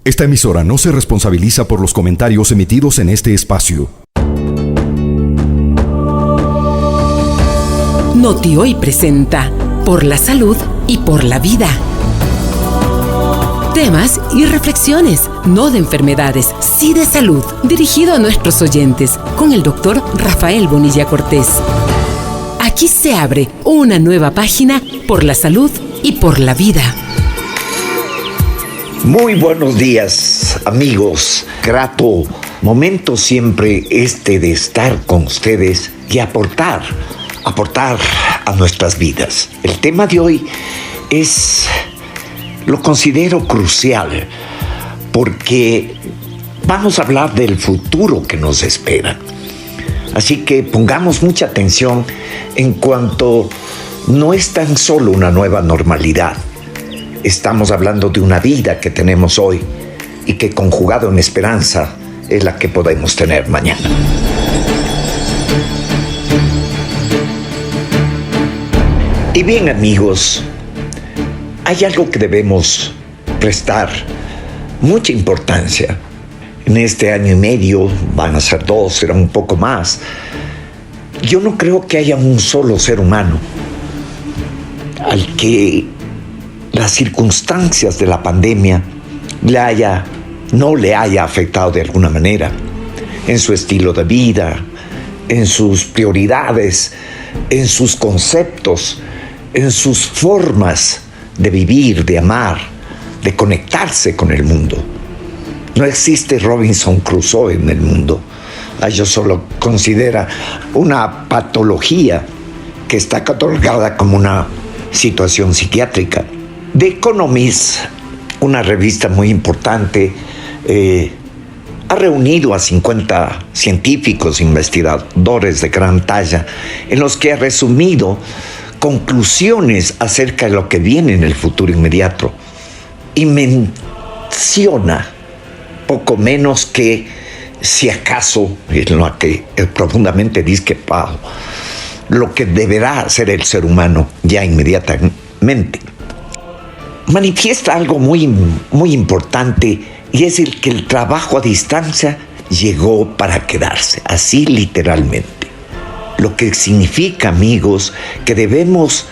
Esta emisora no se responsabiliza por los comentarios emitidos en este espacio. Noti Hoy presenta Por la Salud y por la Vida. Temas y reflexiones, no de enfermedades, sí de salud, dirigido a nuestros oyentes, con el doctor Rafael Bonilla Cortés. Aquí se abre una nueva página por la salud y por la vida. Muy buenos días, amigos. Grato momento siempre de estar con ustedes y aportar a nuestras vidas. El tema de hoy lo considero crucial porque vamos a hablar del futuro que nos espera. Así que pongamos mucha atención en cuanto no es tan solo una nueva normalidad. Estamos hablando de una vida que tenemos hoy y que conjugado en esperanza es la que podemos tener mañana. Y bien, amigos, hay algo que debemos prestar mucha importancia. En este año y medio, van a ser 2, será un poco más. Yo no creo que haya un solo ser humano al que las circunstancias de la pandemia no le haya afectado de alguna manera en su estilo de vida, en sus prioridades, en sus conceptos, en sus formas de vivir, de amar, de conectarse con el mundo. No existe Robinson Crusoe en el mundo. Ello solo considera una patología que está catalogada como una situación psiquiátrica. The Economist, una revista muy importante, ha reunido a 50 científicos, investigadores de gran talla, en los que ha resumido conclusiones acerca de lo que viene en el futuro inmediato y menciona poco menos que, si acaso, en lo que es profundamente discrepado, lo que deberá hacer el ser humano ya inmediatamente. Manifiesta algo muy, muy importante, y es que el trabajo a distancia llegó para quedarse, así literalmente. Lo que significa, amigos, que debemos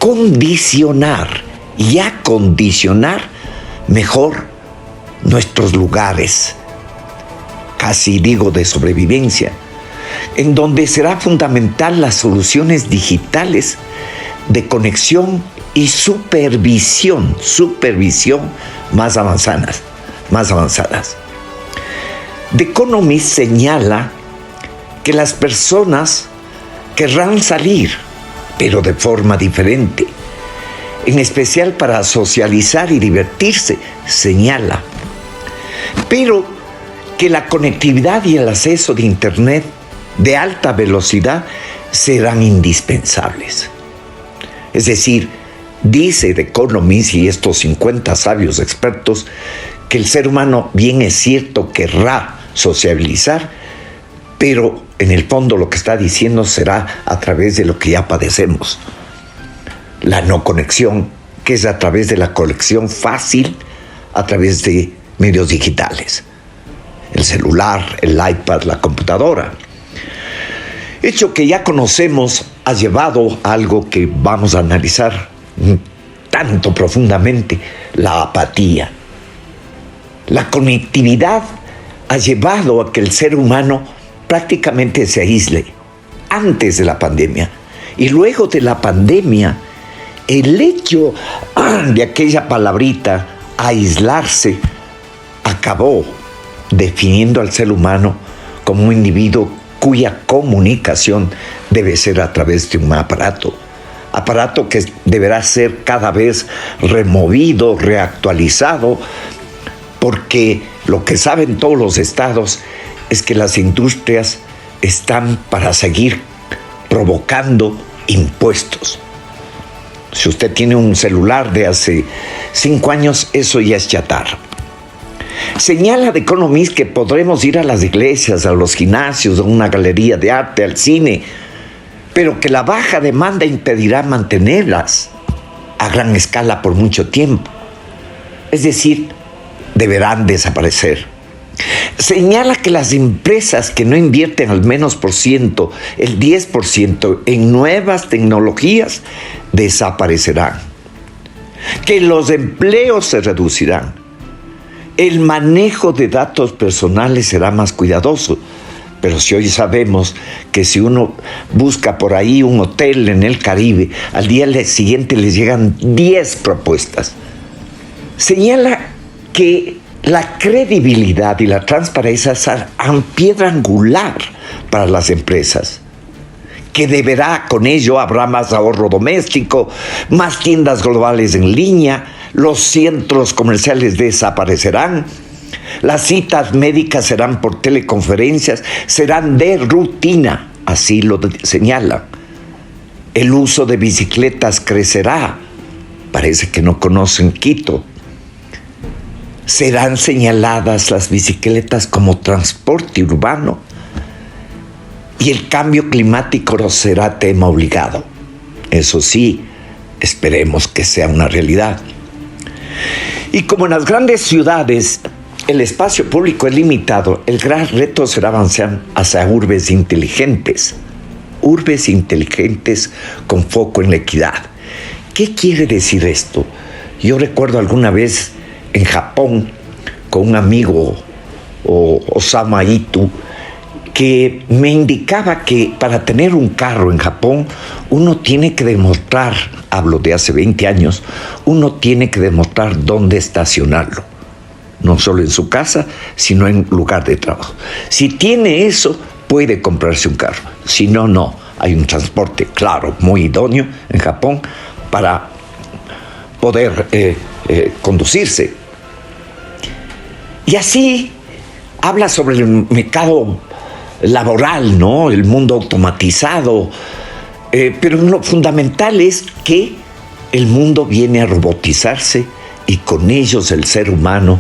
condicionar y acondicionar mejor nuestros lugares, casi digo de sobrevivencia, en donde será fundamental las soluciones digitales de conexión y supervisión más avanzadas. The Economist señala que las personas querrán salir, pero de forma diferente, en especial para socializar y divertirse, señala, pero que la conectividad y el acceso de Internet de alta velocidad serán indispensables. Es decir, dice The Economist y estos 50 sabios expertos que el ser humano, bien es cierto, querrá sociabilizar, pero en el fondo lo que está diciendo será a través de lo que ya padecemos. La no conexión, que es a través de la conexión fácil, a través de medios digitales. El celular, el iPad, la computadora. Hecho que ya conocemos ha llevado a algo que vamos a analizar tanto profundamente, la apatía. La conectividad ha llevado a que el ser humano prácticamente se aísle antes de la pandemia. Y luego de la pandemia, el hecho de aquella palabrita, aislarse, acabó definiendo al ser humano como un individuo cuya comunicación debe ser a través de un aparato que deberá ser cada vez removido, reactualizado, porque lo que saben todos los estados es que las industrias están para seguir provocando impuestos. Si usted tiene un celular de hace 5 años, eso ya es chatarra. Señala The Economist que podremos ir a las iglesias, a los gimnasios, a una galería de arte, al cine, pero que la baja demanda impedirá mantenerlas a gran escala por mucho tiempo. Es decir, deberán desaparecer. Señala que las empresas que no invierten al menos el 10% en nuevas tecnologías desaparecerán, que los empleos se reducirán, el manejo de datos personales será más cuidadoso. Pero si hoy sabemos que si uno busca por ahí un hotel en el Caribe, al día siguiente les llegan 10 propuestas. Señala que la credibilidad y la transparencia serán piedra angular para las empresas, que con ello habrá más ahorro doméstico, más tiendas globales en línea, los centros comerciales desaparecerán, las citas médicas serán por teleconferencias, serán de rutina, así lo señala. El uso de bicicletas crecerá, parece que no conocen Quito. Serán señaladas las bicicletas como transporte urbano y el cambio climático será tema obligado. Eso sí, esperemos que sea una realidad. Y como en las grandes ciudades el espacio público es limitado, el gran reto será avanzar hacia urbes inteligentes con foco en la equidad. ¿Qué quiere decir esto? Yo recuerdo alguna vez en Japón con un amigo, Osama Itu, que me indicaba que para tener un carro en Japón uno tiene que demostrar, hablo de hace 20 años, uno tiene que demostrar dónde estacionarlo. No solo en su casa, sino en lugar de trabajo. Si tiene eso, puede comprarse un carro. Si no, no. Hay un transporte, claro, muy idóneo en Japón para poder conducirse. Y así habla sobre el mercado laboral, ¿no? El mundo automatizado. Pero lo fundamental es que el mundo viene a robotizarse y con ellos el ser humano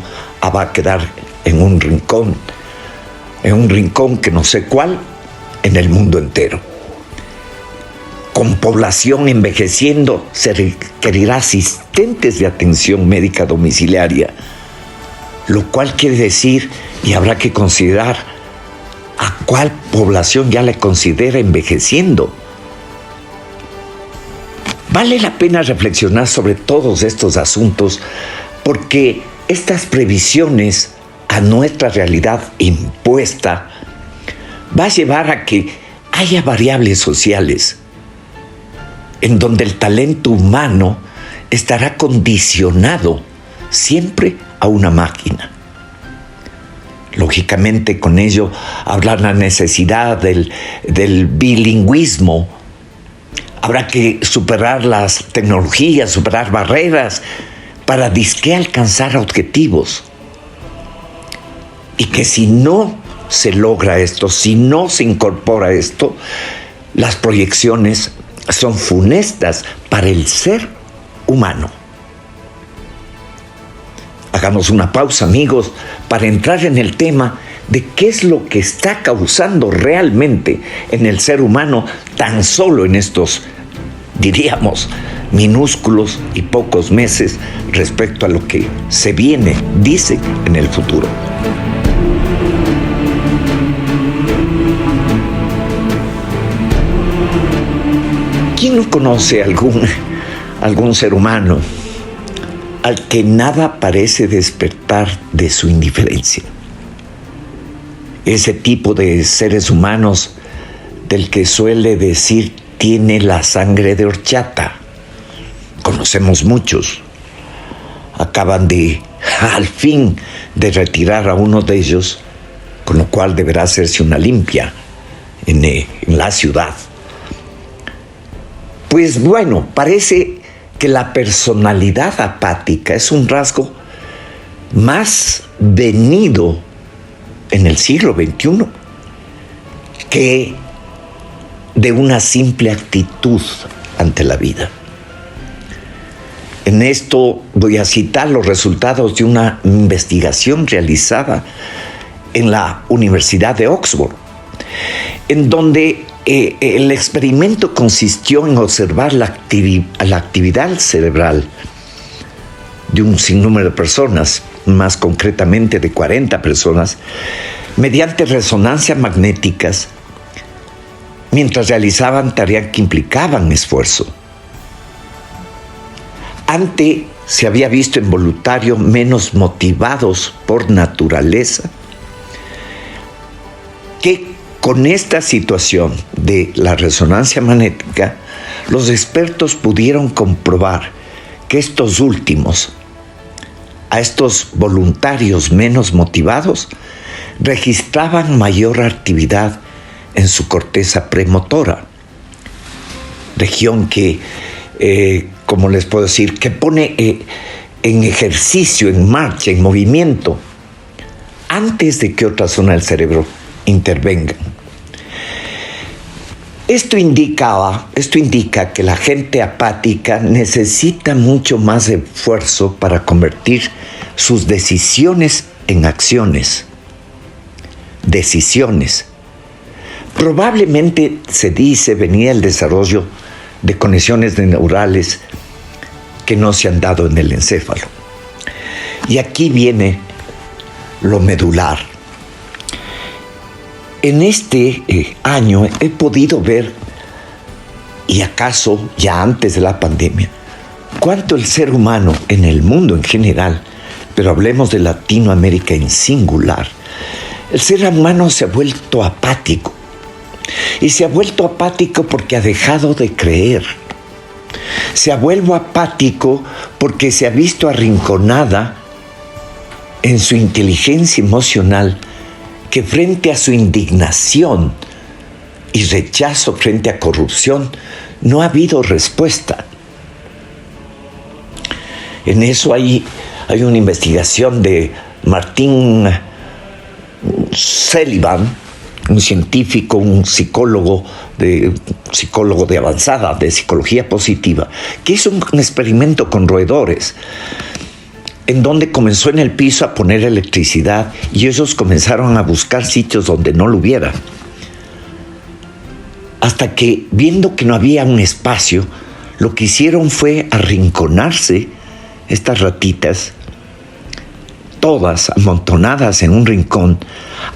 va a quedar en un rincón que no sé cuál, en el mundo entero. Con población envejeciendo, se requerirá asistentes de atención médica domiciliaria, lo cual quiere decir, y habrá que considerar a cuál población ya le considera envejeciendo. Vale la pena reflexionar sobre todos estos asuntos porque estas previsiones a nuestra realidad impuesta va a llevar a que haya variables sociales en donde el talento humano estará condicionado siempre a una máquina. Lógicamente, con ello habrá la necesidad del bilingüismo. Habrá que superar las tecnologías, superar barreras para disque alcanzar objetivos. Y que si no se logra esto, si no se incorpora esto, las proyecciones son funestas para el ser humano. Hagamos una pausa, amigos, para entrar en el tema de qué es lo que está causando realmente en el ser humano tan solo en estos, diríamos, minúsculos y pocos meses respecto a lo que se viene, dice, en el futuro. ¿Quién no conoce algún ser humano al que nada parece despertar de su indiferencia? Ese tipo de seres humanos del que suele decir tiene la sangre de horchata. Conocemos muchos. Acaban al fin de retirar a uno de ellos, con lo cual deberá hacerse una limpia en la ciudad. Pues bueno, parece que la personalidad apática es un rasgo más venido en el siglo XXI que de una simple actitud ante la vida. En esto voy a citar los resultados de una investigación realizada en la Universidad de Oxford, en donde el experimento consistió en observar la actividad cerebral de un sinnúmero de personas más concretamente de 40 personas, mediante resonancias magnéticas, mientras realizaban tareas que implicaban esfuerzo. Antes se había visto en voluntarios menos motivados por naturaleza, que con esta situación de la resonancia magnética, los expertos pudieron comprobar que estos últimos, a estos voluntarios menos motivados, registraban mayor actividad en su corteza premotora, región que, como les puedo decir, que pone en ejercicio, en marcha, en movimiento, antes de que otra zona del cerebro intervenga. Esto indica que la gente apática necesita mucho más esfuerzo para convertir sus decisiones en acciones. Decisiones. Probablemente se dice venía el desarrollo de conexiones neurales que no se han dado en el encéfalo. Y aquí viene lo medular. En este año he podido ver, y acaso ya antes de la pandemia, cuánto el ser humano en el mundo en general, pero hablemos de Latinoamérica en singular, el ser humano se ha vuelto apático. Y se ha vuelto apático porque ha dejado de creer. Se ha vuelto apático porque se ha visto arrinconada en su inteligencia emocional, que frente a su indignación y rechazo frente a corrupción no ha habido respuesta. En eso hay una investigación de Martin Seligman, un científico, un psicólogo de avanzada, de psicología positiva, que hizo un experimento con roedores, en donde comenzó en el piso a poner electricidad y ellos comenzaron a buscar sitios donde no lo hubiera. Hasta que, viendo que no había un espacio, lo que hicieron fue arrinconarse estas ratitas, todas amontonadas en un rincón,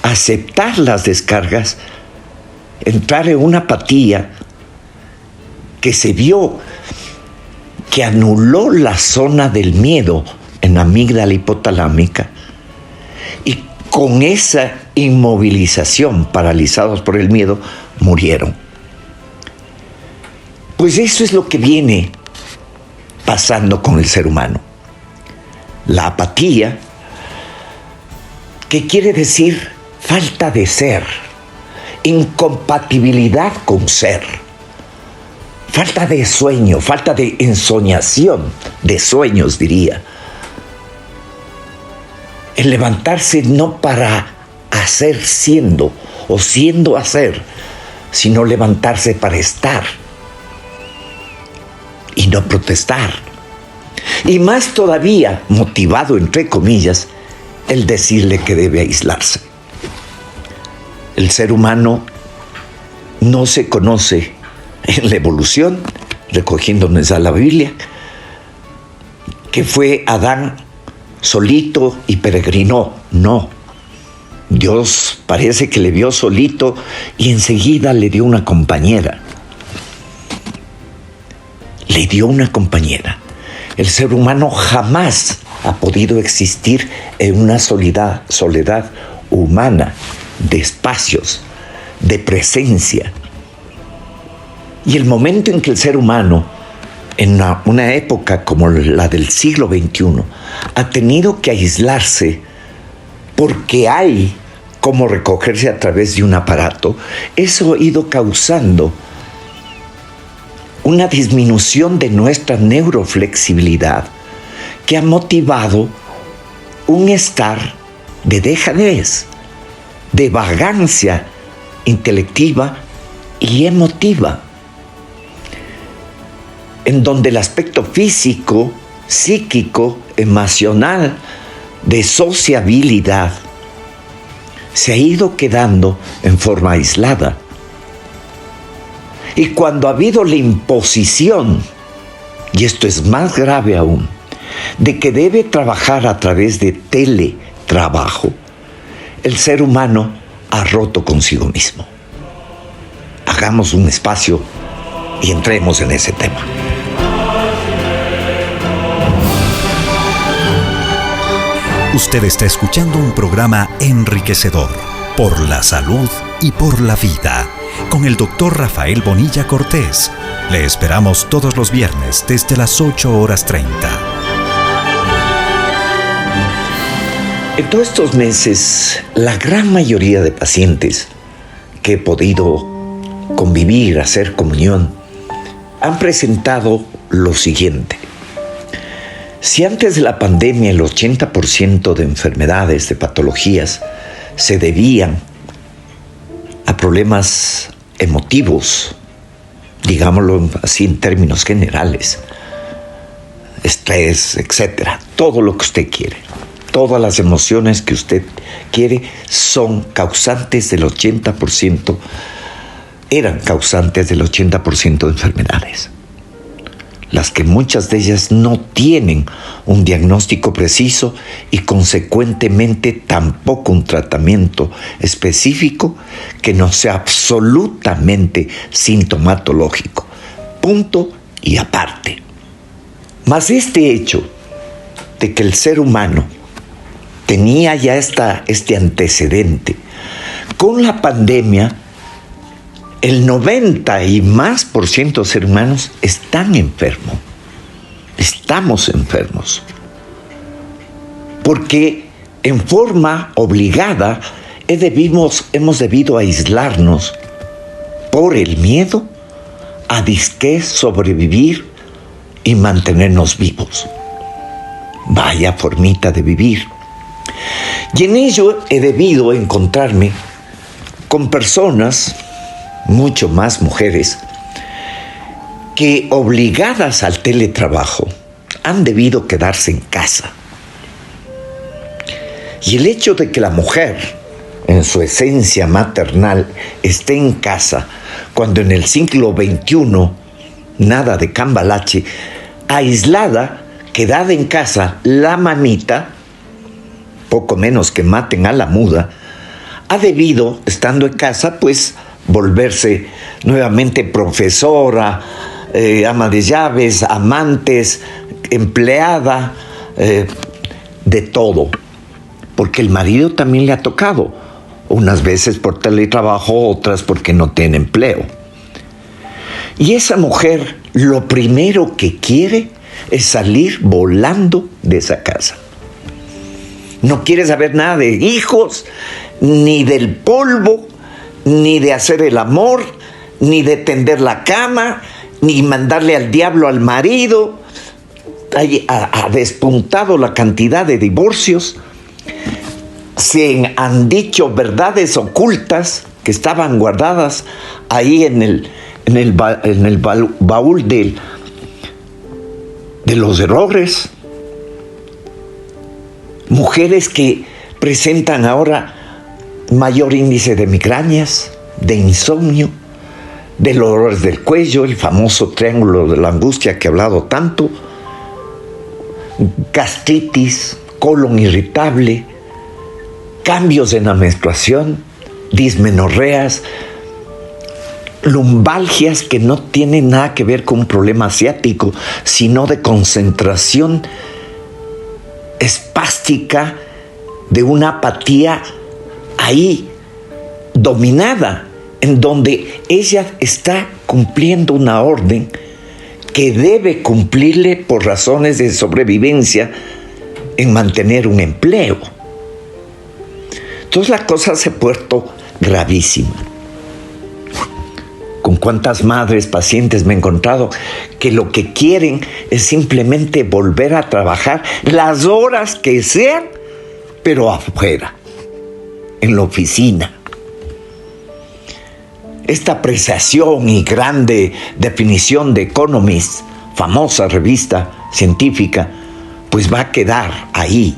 aceptar las descargas, entrar en una apatía que se vio que anuló la zona del miedo en la amígdala hipotalámica, y con esa inmovilización, paralizados por el miedo, murieron. Pues eso es lo que viene pasando con el ser humano. La apatía, que quiere decir falta de ser, incompatibilidad con ser, falta de sueño, falta de ensoñación, de sueños diría. El levantarse no para hacer siendo o siendo hacer, sino levantarse para estar y no protestar. Y más todavía, motivado entre comillas, el decirle que debe aislarse. El ser humano no se conoce en la evolución, recogiéndonos a la Biblia, que fue Adán solito y peregrinó. No. Dios parece que le vio solito y enseguida le dio una compañera. Le dio una compañera. El ser humano jamás ha podido existir en una soledad humana, de espacios, de presencia. Y el momento en que el ser humano, en una época como la del siglo XXI, ha tenido que aislarse porque hay cómo recogerse a través de un aparato, eso ha ido causando una disminución de nuestra neuroflexibilidad, que ha motivado un estar de dejadez, de vagancia intelectiva y emotiva, en donde el aspecto físico, psíquico, emocional, de sociabilidad, se ha ido quedando en forma aislada. Y cuando ha habido la imposición, y esto es más grave aún, de que debe trabajar a través de teletrabajo, el ser humano ha roto consigo mismo. Hagamos un espacio y entremos en ese tema. Usted está escuchando un programa enriquecedor por la salud y por la vida con el Dr. Rafael Bonilla Cortés. Le esperamos todos los viernes desde las 8:30. En todos estos meses, la gran mayoría de pacientes que he podido convivir, hacer comunión, han presentado lo siguiente. Si antes de la pandemia el 80% de enfermedades, de patologías, se debían a problemas emotivos, digámoslo así en términos generales, estrés, etcétera, todo lo que usted quiere, todas las emociones que usted quiere son causantes del 80%, eran causantes del 80% de enfermedades. Las que muchas de ellas no tienen un diagnóstico preciso y consecuentemente tampoco un tratamiento específico que no sea absolutamente sintomatológico. Punto y aparte. Mas este hecho de que el ser humano tenía ya este antecedente, con la pandemia, el 90 y más % de seres humanos están enfermos. Estamos enfermos. Porque en forma obligada hemos debido aislarnos por el miedo a disque sobrevivir y mantenernos vivos. Vaya formita de vivir. Y en ello he debido encontrarme con personas, mucho más mujeres, que obligadas al teletrabajo han debido quedarse en casa. Y el hecho de que la mujer, en su esencia maternal, esté en casa, cuando en el siglo XXI, nada de cambalache, aislada, quedada en casa, la mamita, poco menos que maten a la muda, ha debido, estando en casa, pues, volverse nuevamente profesora, ama de llaves, amantes, empleada, de todo. Porque el marido también le ha tocado, unas veces por teletrabajo, otras porque no tiene empleo. Y esa mujer lo primero que quiere es salir volando de esa casa. No quiere saber nada de hijos, ni del polvo, ni de hacer el amor, ni de tender la cama, ni mandarle al diablo al marido. Ha despuntado la cantidad de divorcios. Se han dicho verdades ocultas que estaban guardadas ahí en el baúl de los errores. Mujeres que presentan ahora mayor índice de migrañas, de insomnio, de dolores del cuello, el famoso triángulo de la angustia que he hablado tanto, gastritis, colon irritable, cambios en la menstruación, dismenorreas, lumbalgias que no tienen nada que ver con un problema asiático, sino de concentración espástica de una apatía ahí dominada, en donde ella está cumpliendo una orden que debe cumplirle por razones de sobrevivencia en mantener un empleo. Entonces la cosa se ha puesto gravísima. Con cuántas madres, pacientes me he encontrado que lo que quieren es simplemente volver a trabajar las horas que sean, pero afuera, en la oficina. Esta apreciación y grande definición de Economist, famosa revista científica, pues va a quedar ahí,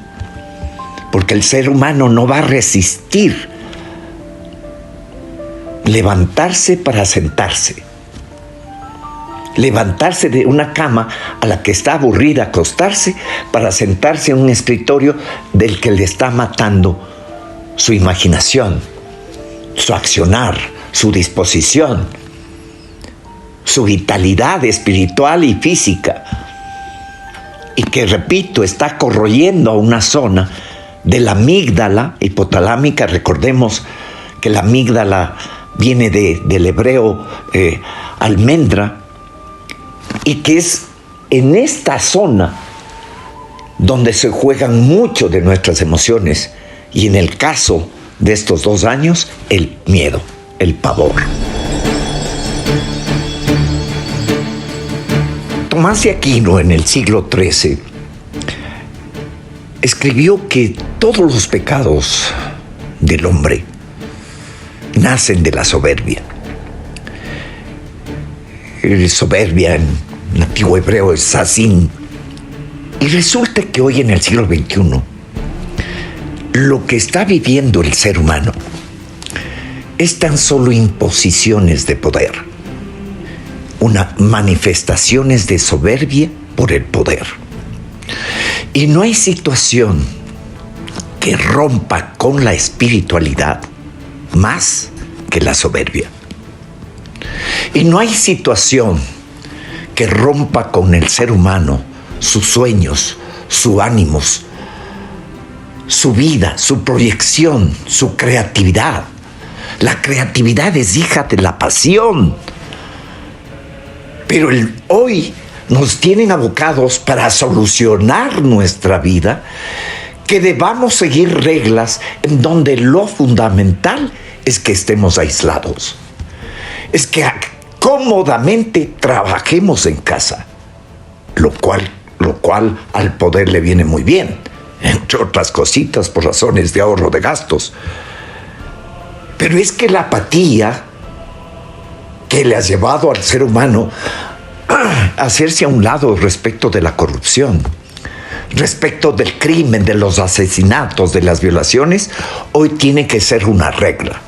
porque el ser humano no va a resistir levantarse para sentarse. levantarse de una cama a la que está aburrida, acostarse para sentarse en un escritorio del que le está matando su imaginación, su accionar, su disposición, su vitalidad espiritual y física, y que, repito, está corroyendo a una zona de la amígdala hipotalámica. Recordemos que la amígdala viene del hebreo almendra, y que es en esta zona donde se juegan mucho de nuestras emociones, y en el caso de estos 2 años, el miedo, el pavor. Tomás de Aquino, en el siglo XIII, escribió que todos los pecados del hombre nacen de la soberbia. Soberbia en el antiguo hebreo es sazín. Y resulta que hoy, en el siglo XXI, lo que está viviendo el ser humano es tan solo imposiciones de poder, manifestaciones de soberbia por el poder. Y no hay situación que rompa con la espiritualidad más que la soberbia. Y no hay situación que rompa con el ser humano sus sueños, sus ánimos, su vida, su proyección, su creatividad. La creatividad es hija de la pasión. Pero hoy nos tienen abocados para solucionar nuestra vida, que debamos seguir reglas en donde lo fundamental es que estemos aislados. Es que cómodamente trabajemos en casa, lo cual al poder le viene muy bien, entre otras cositas, por razones de ahorro de gastos. Pero es que la apatía que le ha llevado al ser humano a hacerse a un lado respecto de la corrupción, respecto del crimen, de los asesinatos, de las violaciones, hoy tiene que ser una regla.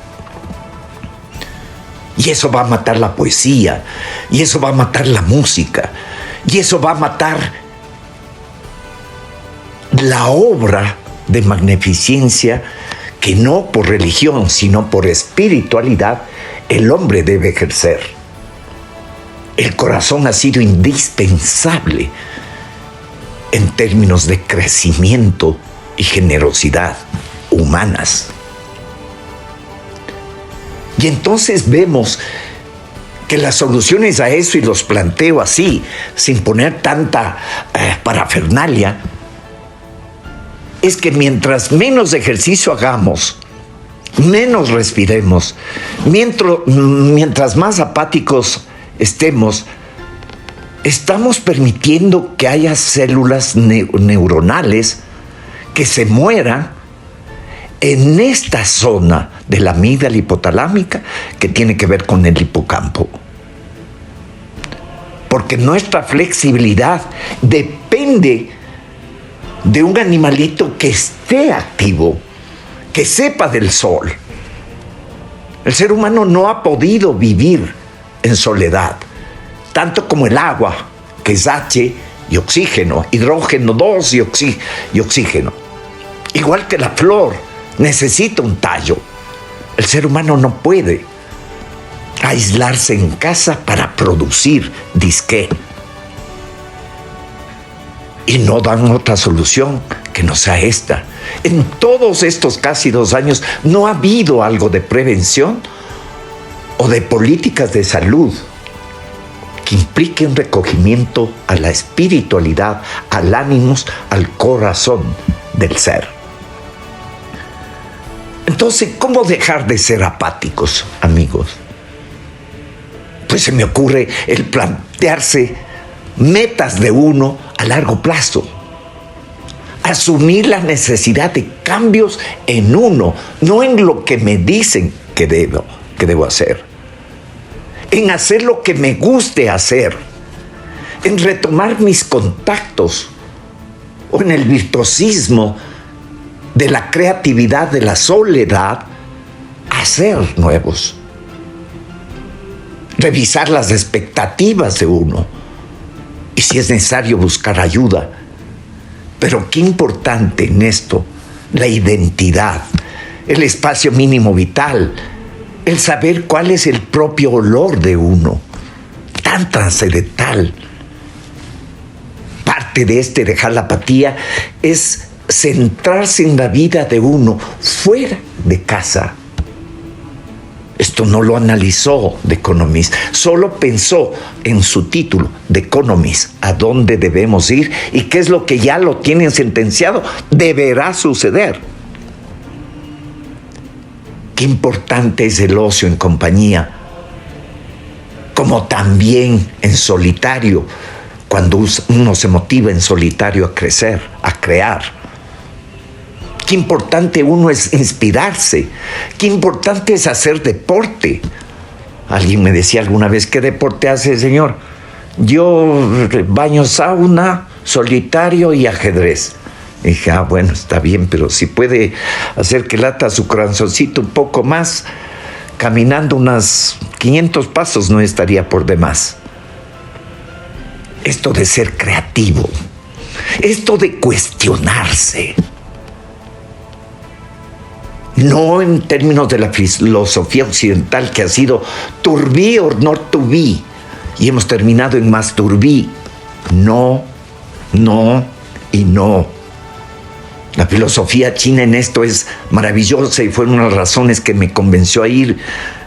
Y eso va a matar la poesía, y eso va a matar la música, y eso va a matar la obra de magnificencia que no por religión, sino por espiritualidad, el hombre debe ejercer. El corazón ha sido indispensable en términos de crecimiento y generosidad humanas. Y entonces vemos que las soluciones a eso, y los planteo así, sin poner tanta parafernalia, es que mientras menos ejercicio hagamos, menos respiremos, mientras más apáticos estamos permitiendo que haya células neuronales que se mueran en esta zona de la amígdala hipotalámica que tiene que ver con el hipocampo. Porque nuestra flexibilidad depende de un animalito que esté activo, que sepa del sol. El ser humano no ha podido vivir en soledad, tanto como el agua, que es H y oxígeno, hidrógeno 2 y oxígeno. Igual que la flor necesita un tallo. El ser humano no puede aislarse en casa para producir disque. Y no dan otra solución que no sea esta. En todos estos casi 2 años no ha habido algo de prevención o de políticas de salud que implique un recogimiento a la espiritualidad, al ánimo, al corazón del ser. Entonces, ¿cómo dejar de ser apáticos, amigos? Pues se me ocurre el plantearse metas de uno a largo plazo. Asumir la necesidad de cambios en uno, no en lo que me dicen que debo hacer. En hacer lo que me guste hacer. En retomar mis contactos. O en el virtuosismo de la creatividad, de la soledad, hacer nuevos. revisar las expectativas de uno y si es necesario buscar ayuda. Pero qué importante en esto, la identidad, el espacio mínimo vital, el saber cuál es el propio olor de uno, tan trascendental. Parte de dejar la apatía es centrarse en la vida de uno fuera de casa. Esto no lo analizó The Economist, solo pensó en su título, The Economist, a dónde debemos ir y qué es lo que ya lo tienen sentenciado, deberá suceder. Qué importante es el ocio en compañía, como también en solitario, cuando uno se motiva en solitario a crecer, a crear. Qué importante uno es inspirarse, qué importante es hacer deporte. Alguien me decía alguna vez, ¿qué deporte hace, señor? Yo baño, sauna, solitario y ajedrez. Y dije, bueno, está bien, pero si puede hacer que lata su corazoncito un poco más, caminando unas 500 pasos no estaría por demás. Esto de ser creativo, esto de cuestionarse, no en términos de la filosofía occidental que ha sido to be or not to be, y hemos terminado en más to be, no, no y no. La filosofía china en esto es maravillosa y fue una de las razones que me convenció a ir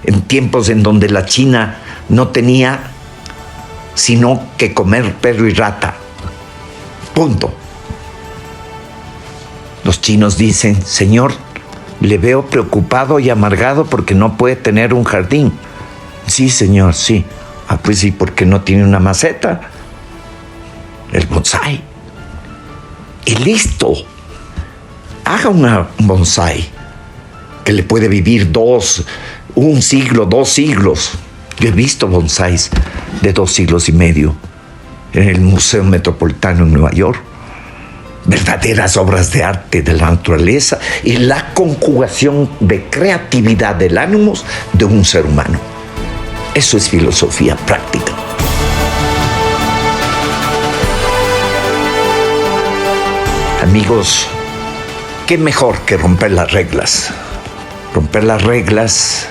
en tiempos en donde la China no tenía sino que comer perro y rata. Punto. Los chinos dicen, señor, le veo preocupado y amargado porque no puede tener un jardín. Sí, señor, sí. Pues sí, porque no tiene una maceta. El bonsái. Y listo. Haga un bonsái que le puede vivir un siglo, 2 siglos. Yo he visto bonsáis de 2 siglos y medio en el Museo Metropolitano en Nueva York. Verdaderas obras de arte de la naturaleza y la conjugación de creatividad del ánimo de un ser humano. Eso es filosofía práctica. Amigos, ¿qué mejor que romper las reglas? Romper las reglas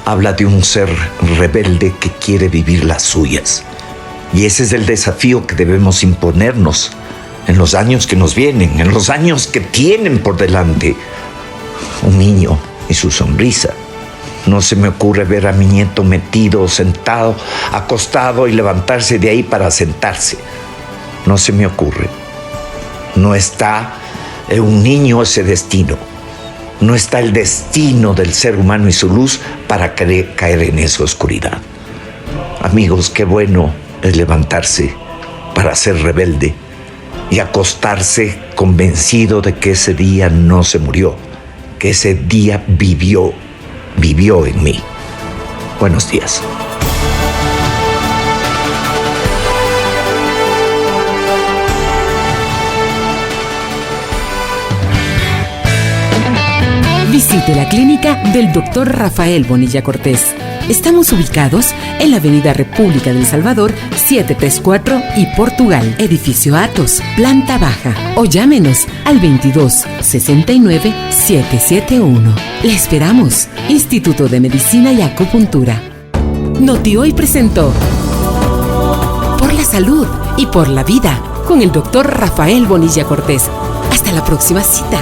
habla de un ser rebelde que quiere vivir las suyas. Y ese es el desafío que debemos imponernos en los años que nos vienen, en los años que tienen por delante. Un niño y su sonrisa. No se me ocurre ver a mi nieto metido, sentado, acostado y levantarse de ahí para sentarse. No se me ocurre. No está en un niño ese destino. No está el destino del ser humano y su luz para caer en esa oscuridad. Amigos, qué bueno es levantarse para ser rebelde y acostarse convencido de que ese día no se murió, que ese día vivió en mí. Buenos días. Visite la clínica del Dr. Rafael Bonilla Cortés. Estamos ubicados en la Avenida República del Salvador, 734 y Portugal, edificio Atos, planta baja. O llámenos al 22-69-771. Le esperamos. Instituto de Medicina y Acupuntura. Noti-Hoy presentó Por la Salud y por la Vida con el Dr. Rafael Bonilla Cortés. Hasta la próxima cita.